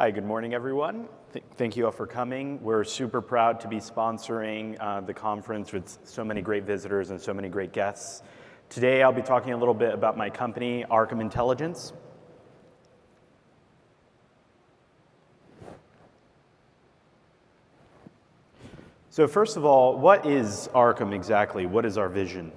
Hi, good morning, everyone. Thank you all for coming. We're super proud to be sponsoring the conference with so many great visitors and so many great guests. Today, I'll be talking a little bit about my company, Arkham Intelligence. So first of all, what is Arkham exactly? What is our vision?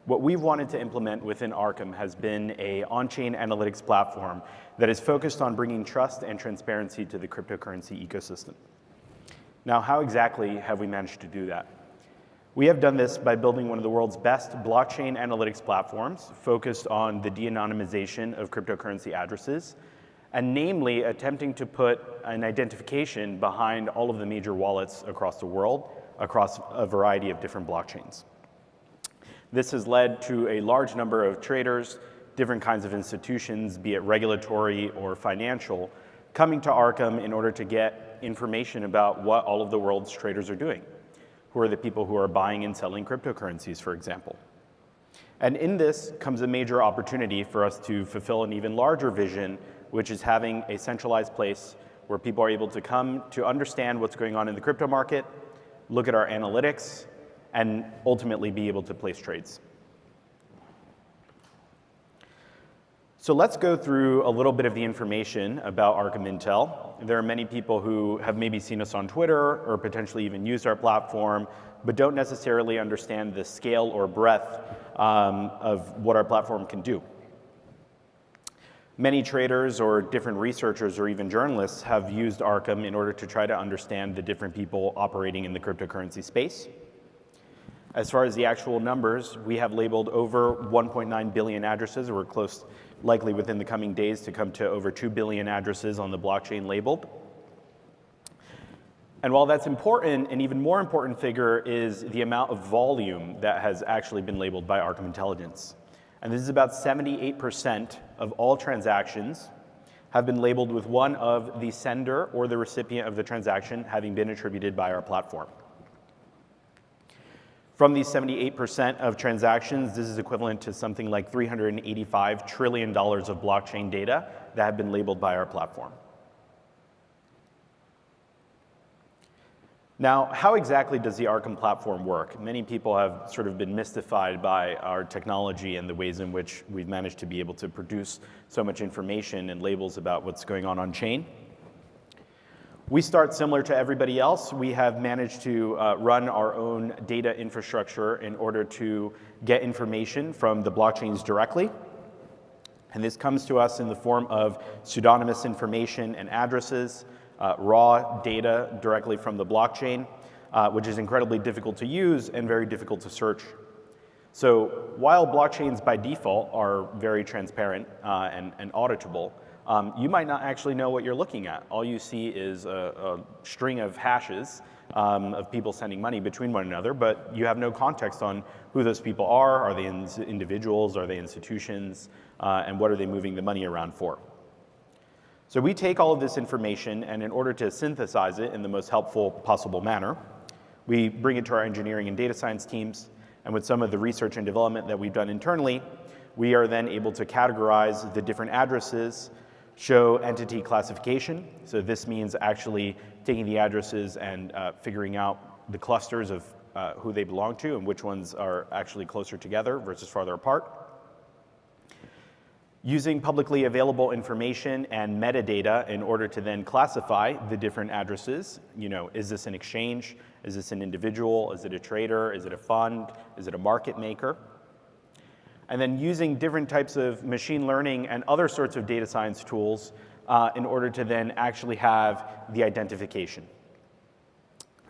What we've wanted to implement within Arkham has been an on-chain analytics platform that is focused on bringing trust and transparency to the cryptocurrency ecosystem. Now, how exactly have we managed to do that? We have done this by building one of the world's best blockchain analytics platforms focused on the de-anonymization of cryptocurrency addresses, and namely attempting to put an identification behind all of the major wallets across the world, across a variety of different blockchains. This has led to a large number of traders, different kinds of institutions, be it regulatory or financial, coming to Arkham in order to get information about what all of the world's traders are doing. Who are the people who are buying and selling cryptocurrencies, for example? And in this comes a major opportunity for us to fulfill an even larger vision, which is having a centralized place where people are able to come to understand what's going on in the crypto market, look at our analytics, and ultimately be able to place trades. So let's go through a little bit of the information about Arkham Intel. There are many people who have maybe seen us on Twitter or potentially even used our platform, but don't necessarily understand the scale or breadth of what our platform can do. Many traders or different researchers or even journalists have used Arkham in order to try to understand the different people operating in the cryptocurrency space. As far as the actual numbers, we have labeled over 1.9 billion addresses. We're close, likely within the coming days, to come to over 2 billion addresses on the blockchain labeled. And while that's important, an even more important figure is the amount of volume that has actually been labeled by Arkham Intelligence. And this is about 78% of all transactions have been labeled with one of the sender or the recipient of the transaction having been attributed by our platform. From these 78% of transactions, this is equivalent to something like $385 trillion of blockchain data that have been labeled by our platform. Now, how exactly does the Arkham platform work? Many people have sort of been mystified by our technology and the ways in which we've managed to be able to produce so much information and labels about what's going on chain. We start similar to everybody else. We have managed to run our own data infrastructure in order to get information from the blockchains directly. And this comes to us in the form of pseudonymous information and addresses, raw data directly from the blockchain, which is incredibly difficult to use and very difficult to search. So while blockchains by default are very transparent and auditable, you might not actually know what you're looking at. All you see is a string of hashes of people sending money between one another, but you have no context on who those people are. Are they individuals? Are they institutions? And what are they moving the money around for? So we take all of this information, and in order to synthesize it in the most helpful possible manner, we bring it to our engineering and data science teams, and with some of the research and development that we've done internally, we are then able to categorize the different addresses, show entity classification. So this means actually taking the addresses and figuring out the clusters of who they belong to and which ones are actually closer together versus farther apart. Using publicly available information and metadata in order to then classify the different addresses. You know, is this an exchange? Is this an individual? Is it a trader? Is it a fund? Is it a market maker? And then using different types of machine learning and other sorts of data science tools in order to then actually have the identification.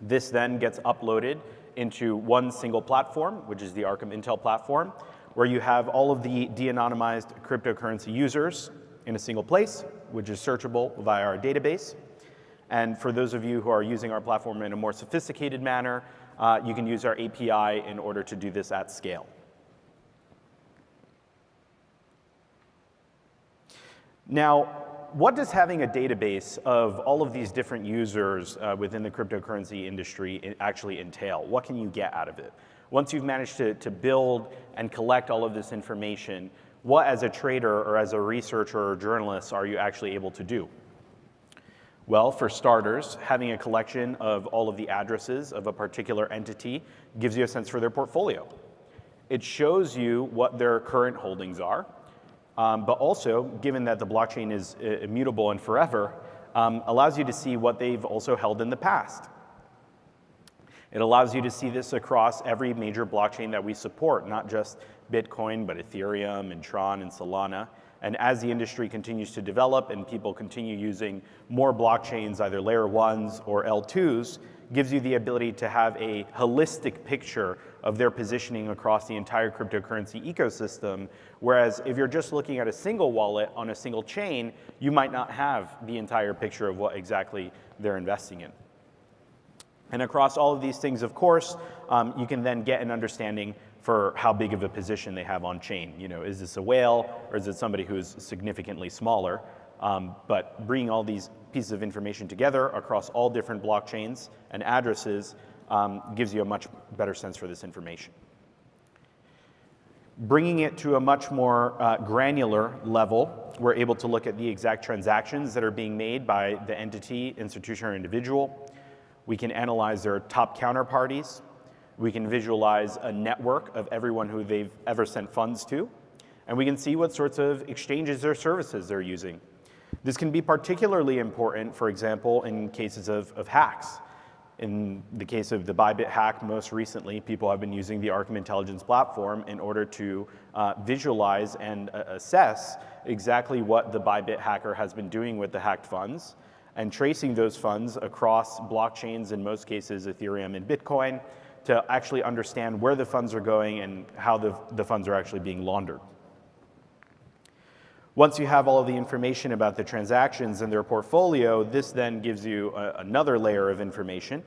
This then gets uploaded into one single platform, which is the Arkham Intel platform, where you have all of the de-anonymized cryptocurrency users in a single place, which is searchable via our database. And for those of you who are using our platform in a more sophisticated manner, you can use our API in order to do this at scale. Now, what does having a database of all of these different users within the cryptocurrency industry actually entail? What can you get out of it? Once you've managed to build and collect all of this information, what as a trader or as a researcher or journalist are you actually able to do? Well, for starters, having a collection of all of the addresses of a particular entity gives you a sense for their portfolio. It shows you what their current holdings are, but also, given that the blockchain is immutable and forever, allows you to see what they've also held in the past. It allows you to see this across every major blockchain that we support, not just Bitcoin, but Ethereum and Tron and Solana. And as the industry continues to develop and people continue using more blockchains, either layer 1s or L2s, gives you the ability to have a holistic picture of their positioning across the entire cryptocurrency ecosystem. Whereas if you're just looking at a single wallet on a single chain, you might not have the entire picture of what exactly they're investing in. And across all of these things, of course, you can then get an understanding for how big of a position they have on chain. You know, is this a whale or is it somebody who's significantly smaller? But bringing all these pieces of information together across all different blockchains and addresses gives you a much better sense for this information. Bringing it to a much more granular level, we're able to look at the exact transactions that are being made by the entity, institution, or individual. We can analyze their top counterparties. We can visualize a network of everyone who they've ever sent funds to. And we can see what sorts of exchanges or services they're using. This can be particularly important, for example, in cases of hacks. In the case of the Bybit hack most recently, people have been using the Arkham intelligence platform in order to visualize and assess exactly what the Bybit hacker has been doing with the hacked funds and tracing those funds across blockchains, in most cases Ethereum and Bitcoin, to actually understand where the funds are going and how the funds are actually being laundered. Once you have all of the information about the transactions and their portfolio, this then gives you another layer of information,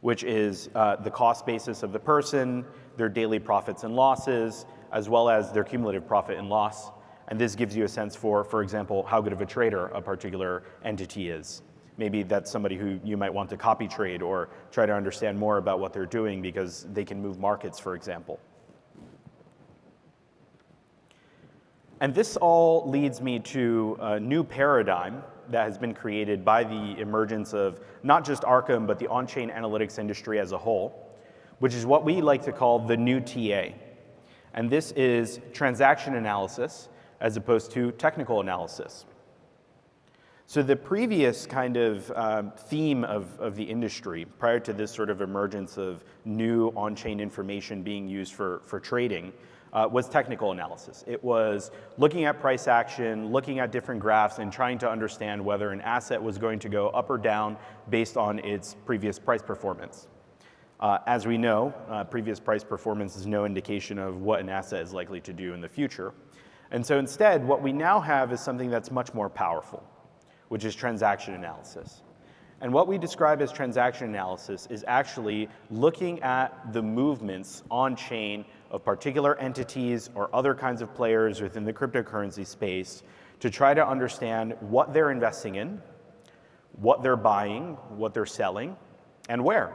which is the cost basis of the person, their daily profits and losses, as well as their cumulative profit and loss. And this gives you a sense for example, how good of a trader a particular entity is. Maybe that's somebody who you might want to copy trade or try to understand more about what they're doing because they can move markets, for example. And this all leads me to a new paradigm that has been created by the emergence of not just Arkham, but the on-chain analytics industry as a whole, which is what we like to call the new TA. And this is transaction analysis as opposed to technical analysis. So the previous kind of theme of the industry, prior to this sort of emergence of new on-chain information being used for trading, was technical analysis. It was looking at price action, looking at different graphs, and trying to understand whether an asset was going to go up or down based on its previous price performance. As we know, previous price performance is no indication of what an asset is likely to do in the future. And so instead, what we now have is something that's much more powerful, which is transaction analysis. And what we describe as transaction analysis is actually looking at the movements on-chain of particular entities or other kinds of players within the cryptocurrency space to try to understand what they're investing in, what they're buying, what they're selling, and where.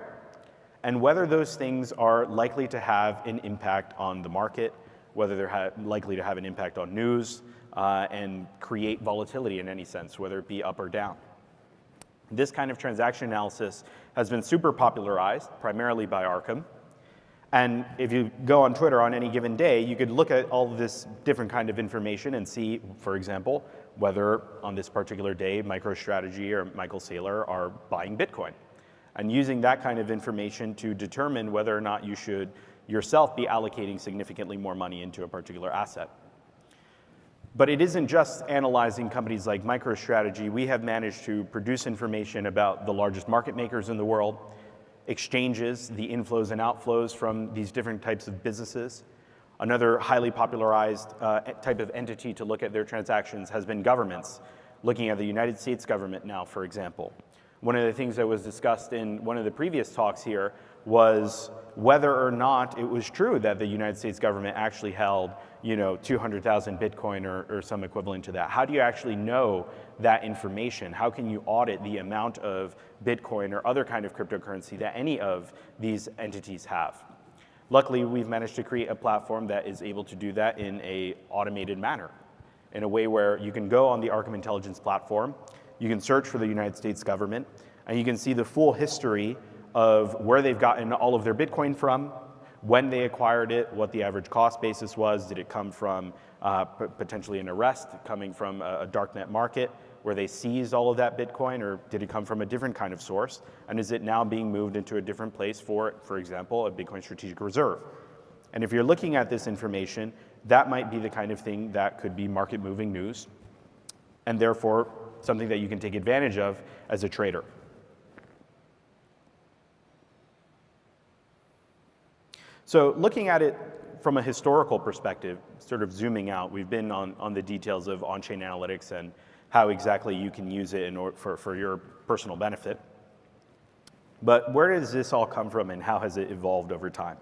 And whether those things are likely to have an impact on the market, whether they're likely to have an impact on news, and create volatility in any sense, whether it be up or down. This kind of transaction analysis has been super popularized, primarily by Arkham. And if you go on Twitter on any given day, you could look at all of this different kind of information and see, for example, whether on this particular day MicroStrategy or Michael Saylor are buying Bitcoin. And using that kind of information to determine whether or not you should yourself be allocating significantly more money into a particular asset. But it isn't just analyzing companies like MicroStrategy. We have managed to produce information about the largest market makers in the world, exchanges, the inflows and outflows from these different types of businesses. Another highly popularized type of entity to look at their transactions has been governments, looking at the United States government now, for example. One of the things that was discussed in one of the previous talks here was whether or not it was true that the United States government actually held, 200,000 Bitcoin or some equivalent to that. How do you actually know that information? How can you audit the amount of Bitcoin or other kind of cryptocurrency that any of these entities have? Luckily, we've managed to create a platform that is able to do that in an automated manner, in a way where you can go on the Arkham Intelligence platform, You can search for the United States government, and you can see the full history of where they've gotten all of their Bitcoin from, when they acquired it, what the average cost basis was. Did it come from potentially an arrest, coming from a darknet market where they seized all of that Bitcoin, or did it come from a different kind of source? And is it now being moved into a different place for example, a Bitcoin strategic reserve? And if you're looking at this information, that might be the kind of thing that could be market-moving news, and therefore something that you can take advantage of as a trader. So looking at it from a historical perspective, sort of zooming out, we've been on the details of on-chain analytics and how exactly you can use it in order for your personal benefit. But where does this all come from, and how has it evolved over time?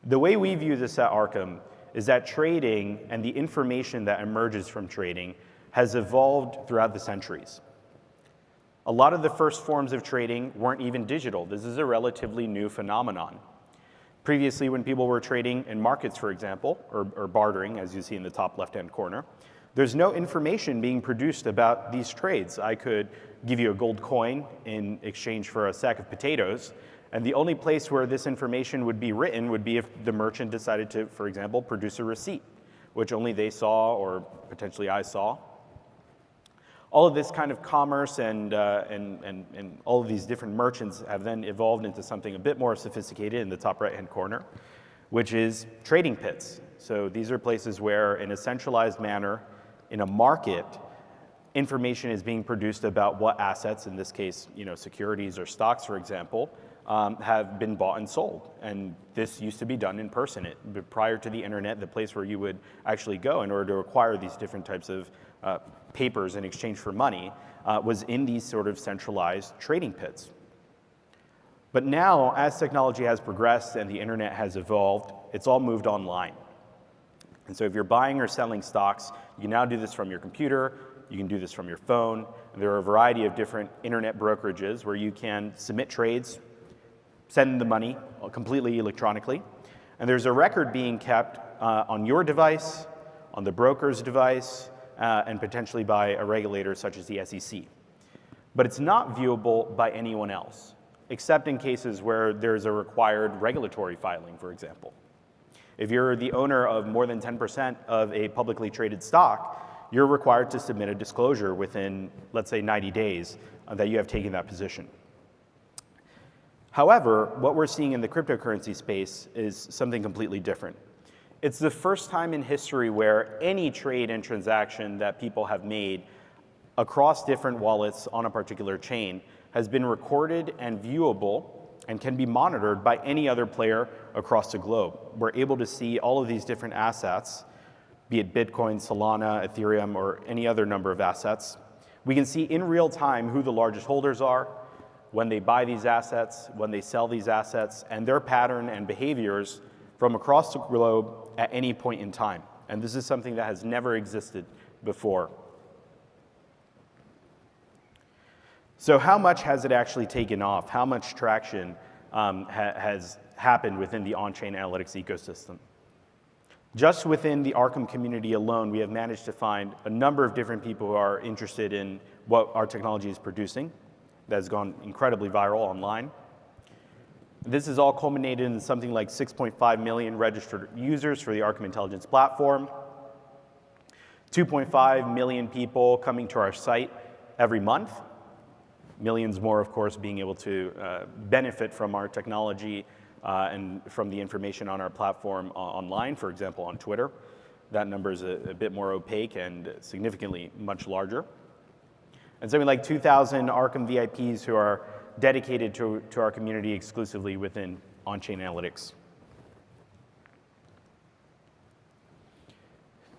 The way we view this at Arkham is that trading and the information that emerges from trading has evolved throughout the centuries. A lot of the first forms of trading weren't even digital. This is a relatively new phenomenon. Previously, when people were trading in markets, for example, or bartering, as you see in the top left-hand corner, there's no information being produced about these trades. I could give you a gold coin in exchange for a sack of potatoes, and the only place where this information would be written would be if the merchant decided to, for example, produce a receipt, which only they saw or potentially I saw. All of this kind of commerce and all of these different merchants have then evolved into something a bit more sophisticated in the top right-hand corner, which is trading pits. So these are places where, in a centralized manner, in a market, information is being produced about what assets, in this case, securities or stocks, for example, have been bought and sold. And this used to be done in person. Prior to the internet, the place where you would actually go in order to acquire these different types of papers in exchange for money was in these sort of centralized trading pits. But now, as technology has progressed and the internet has evolved, it's all moved online. And so if you're buying or selling stocks, you can now do this from your computer, you can do this from your phone, and there are a variety of different internet brokerages where you can submit trades, send the money completely electronically, and there's a record being kept on your device, on the broker's device, and potentially by a regulator such as the SEC. But it's not viewable by anyone else, except in cases where there's a required regulatory filing, for example. If you're the owner of more than 10% of a publicly traded stock, you're required to submit a disclosure within, let's say, 90 days that you have taken that position. However, what we're seeing in the cryptocurrency space is something completely different. It's the first time in history where any trade and transaction that people have made across different wallets on a particular chain has been recorded and viewable and can be monitored by any other player across the globe. We're able to see all of these different assets, be it Bitcoin, Solana, Ethereum, or any other number of assets. We can see in real time who the largest holders are, when they buy these assets, when they sell these assets, and their pattern and behaviors from across the globe at any point in time. And this is something that has never existed before. So how much has it actually taken off? How much traction has happened within the on-chain analytics ecosystem? Just within the Arkham community alone, we have managed to find a number of different people who are interested in what our technology is producing. That has gone incredibly viral online. This is all culminated in something like 6.5 million registered users for the Arkham Intelligence platform, 2.5 million people coming to our site every month, millions more, of course, being able to benefit from our technology and from the information on our platform online, for example, on Twitter. That number is a bit more opaque and significantly much larger. And something like 2,000 Arkham VIPs who are dedicated to our community exclusively within on-chain analytics.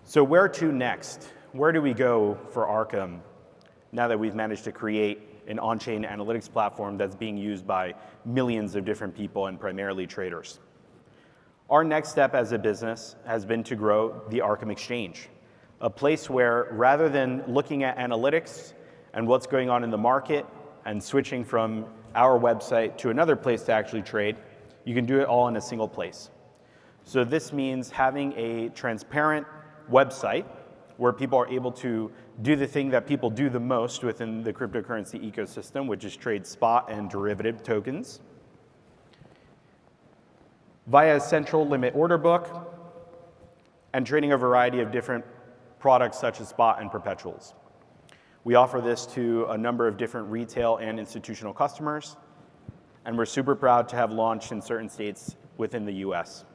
So where to next? Where do we go for Arkham now that we've managed to create an on-chain analytics platform that's being used by millions of different people and primarily traders? Our next step as a business has been to grow the Arkham Exchange, a place where rather than looking at analytics and what's going on in the market and switching from our website to another place to actually trade, you can do it all in a single place. So this means having a transparent website where people are able to do the thing that people do the most within the cryptocurrency ecosystem, which is trade spot and derivative tokens via a central limit order book and trading a variety of different products such as spot and perpetuals. We offer this to a number of different retail and institutional customers, and we're super proud to have launched in certain states within the US.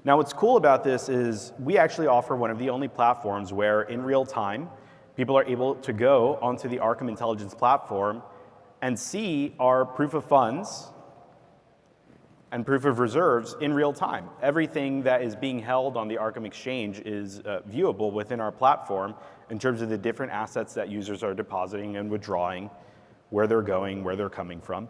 Now, what's cool about this is we actually offer one of the only platforms where, in real time, people are able to go onto the Arkham Intelligence platform and see our proof of funds and proof of reserves in real time. Everything that is being held on the Arkham exchange is viewable within our platform in terms of the different assets that users are depositing and withdrawing, where they're going, where they're coming from.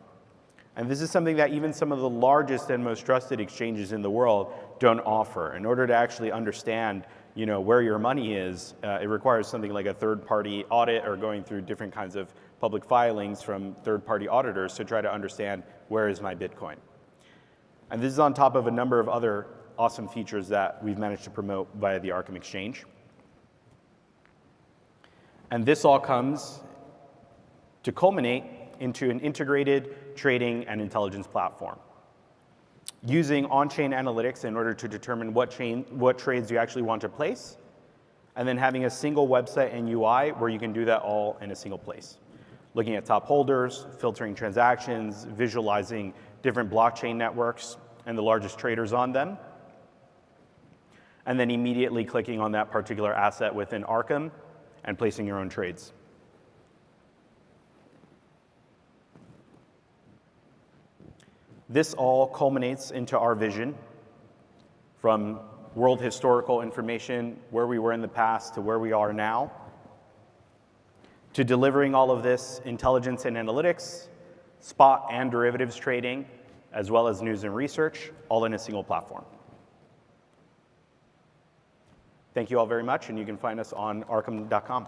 And this is something that even some of the largest and most trusted exchanges in the world don't offer. In order to actually understand, where your money is, it requires something like a third-party audit or going through different kinds of public filings from third-party auditors to try to understand where is my Bitcoin. And this is on top of a number of other awesome features that we've managed to promote via the Arkham exchange. And this all comes to culminate into an integrated trading and intelligence platform, using on-chain analytics in order to determine what trades you actually want to place, and then having a single website and UI where you can do that all in a single place. Looking at top holders, filtering transactions, visualizing different blockchain networks and the largest traders on them, and then immediately clicking on that particular asset within Arkham and placing your own trades. This all culminates into our vision from world historical information, where we were in the past to where we are now, to delivering all of this intelligence and analytics, spot and derivatives trading, as well as news and research, all in a single platform. Thank you all very much, and you can find us on arkham.com.